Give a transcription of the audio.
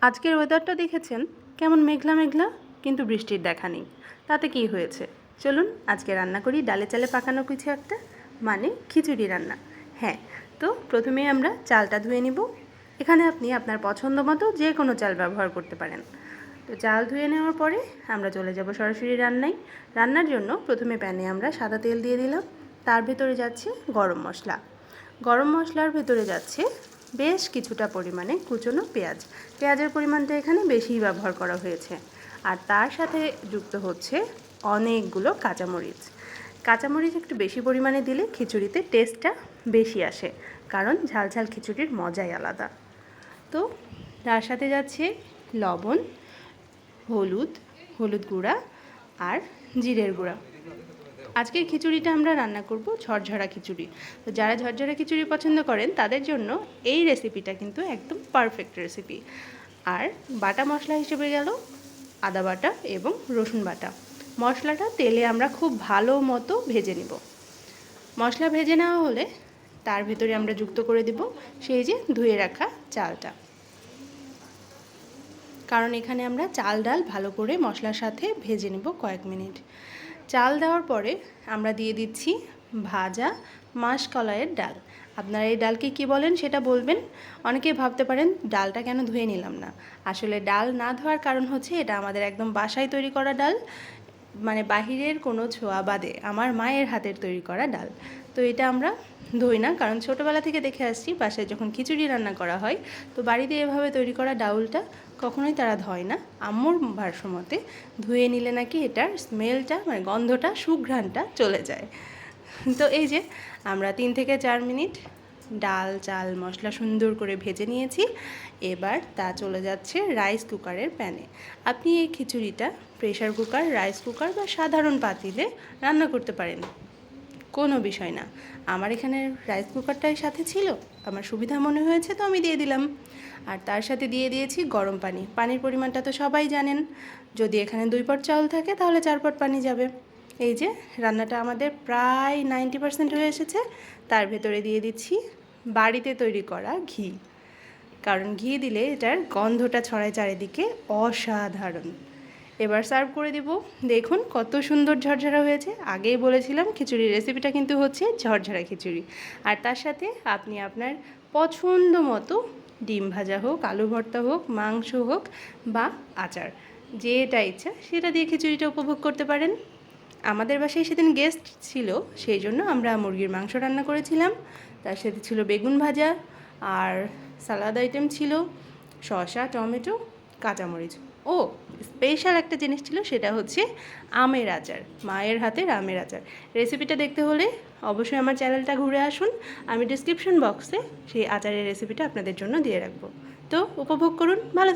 আজকের ওয়েদারটা দেখেছেন কেমন মেঘলা মেঘলা, কিন্তু বৃষ্টির দেখা নেই। তাতে কি হয়েছে? চলুন আজকে রান্না করি ডালে চালে পাকানো কিছু একটা, মানে খিচুড়ি রান্না। হ্যাঁ, তো প্রথমেই আমরা চালটা ধুয়ে নিব। এখানে আপনি আপনার পছন্দ মতো যে কোনো চাল ব্যবহার করতে পারেন। তো চাল ধুয়ে নেওয়ার পরে আমরা চলে যাব সরাসরি রান্নায়। রান্নার জন্য প্রথমে প্যানে আমরা সাদা তেল দিয়ে দিলাম। তার ভেতরে যাচ্ছে গরম মশলা। গরম মশলার ভেতরে যাচ্ছে বেশ কিছুটা পরিমাণে কুচনো পেঁয়াজ। পেঁয়াজের পরিমাণটা এখানে বেশিই ব্যবহার করা হয়েছে। আর তার সাথে যুক্ত হচ্ছে অনেকগুলো কাঁচামরিচ। কাঁচামরিচ একটু বেশি পরিমাণে দিলে খিচুড়িতে টেস্টটা বেশি আসে, কারণ ঝাল ঝাল খিচুড়ির মজাই আলাদা। তো তার সাথে যাচ্ছে লবণ, হলুদ গুঁড়া আর জিরের গুঁড়া। আজকের খিচুড়িটা আমরা রান্না করব ঝরঝরা খিচুড়ি। তো যারা ঝরঝরা খিচুড়ি পছন্দ করেন তাদের জন্য এই রেসিপিটা কিন্তু একদম পারফেক্ট রেসিপি। আর বাটা মশলা হিসেবে গেল আদা বাটা এবং রসুন বাটা। মশলাটা তেলে আমরা খুব ভালো মতো ভেজে নিব। মশলা ভেজে নেওয়া হলে তার ভেতরে আমরা যুক্ত করে দেব সেই যে ধুয়ে রাখা চালটা, কারণ এখানে আমরা চাল ডাল ভালো করে মশলার সাথে ভেজে নেব কয়েক মিনিট। চাল দেওয়ার পরে আমরা দিয়ে দিচ্ছি ভাজা মাসকলাইয়ের ডাল। আপনারা এই ডালকে কী বলেন সেটা বলবেন। অনেকেই ভাবতে পারেন ডালটা কেন ধুয়ে নিলাম না। আসলে ডাল না ধোয়ার কারণ হচ্ছে এটা আমাদের একদম বাসায় তৈরি করা ডাল, মানে বাহিরের কোনো ছোঁয়া বাদে আমার মায়ের হাতের তৈরি করা ডাল। তো এটা আমরা ধুই না, কারণ ছোটোবেলা থেকে দেখে আসছি বাসায় যখন খিচুড়ি রান্না করা হয় তো বাড়িতে এভাবে তৈরি করা ডাউলটা কখনোই তারা ধয় না। আম্মুর ভাষ্যমতে ধুয়ে নিলে নাকি এটার স্মেলটা, মানে গন্ধটা, সুঘ্রাণটা চলে যায়। তো এই যে আমরা 3 থেকে 4 মিনিট ডাল চাল মশলা সুন্দর করে ভেজে নিয়েছি। এবার তা চলে যাচ্ছে রাইস কুকারের প্যানে। আপনি এই খিচুড়িটা প্রেশার কুকার, রাইস কুকার বা সাধারণ পাতিলে রান্না করতে পারেন, কোনো বিষয় না। আমার এখানে রাইস কুকারটাই সাথে ছিল, আমার সুবিধা মনে হয়েছে তো আমি দিয়ে দিলাম। আর তার সাথে দিয়ে দিয়েছি গরম পানি। পানির পরিমাণটা তো সবাই জানেন, যদি এখানে 2 পট চাউল থাকে তাহলে 4 পট পানি যাবে। এই যে রান্নাটা আমাদের প্রায় 90% হয়ে এসেছে। তার ভেতরে দিয়ে দিচ্ছি বাড়িতে তৈরি করা ঘি, কারণ ঘি দিলে এটার গন্ধটা ছড়ায় চারিদিকে, অসাধারণ। এবার সার্ভ করে দিব। দেখুন কত সুন্দর ঝরঝরা হয়েছে। আগেই বলেছিলাম খিচুড়ির রেসিপিটা কিন্তু হচ্ছে ঝরঝরা খিচুড়ি। আর তার সাথে আপনি আপনার পছন্দ মতো ডিম ভাজা হোক, আলু ভর্তা হোক, মাংস হোক বা আচার, যেটা ইচ্ছা সেটা দিয়ে খিচুড়িটা উপভোগ করতে পারেন। আমাদের বাসায় সেদিন গেস্ট ছিল, সেই জন্য আমরা মুরগির মাংস রান্না করেছিলাম। তার সাথে ছিল বেগুন ভাজা, আর সালাদ আইটেম ছিল শসা, টমেটো, কাঁচামরিচ। ও স্পেশাল একটা জিনিস ছিল, সেটা হচ্ছে আমের আচার, মায়ের হাতের আমের আচার। রেসিপিটা দেখতে হলে অবশ্যই আমার চ্যানেলটা ঘুরে আসুন। আমি ডিসক্রিপশন বক্সে সেই আচারের রেসিপিটা আপনাদের জন্য দিয়ে রাখবো। তো উপভোগ করুন, ভালো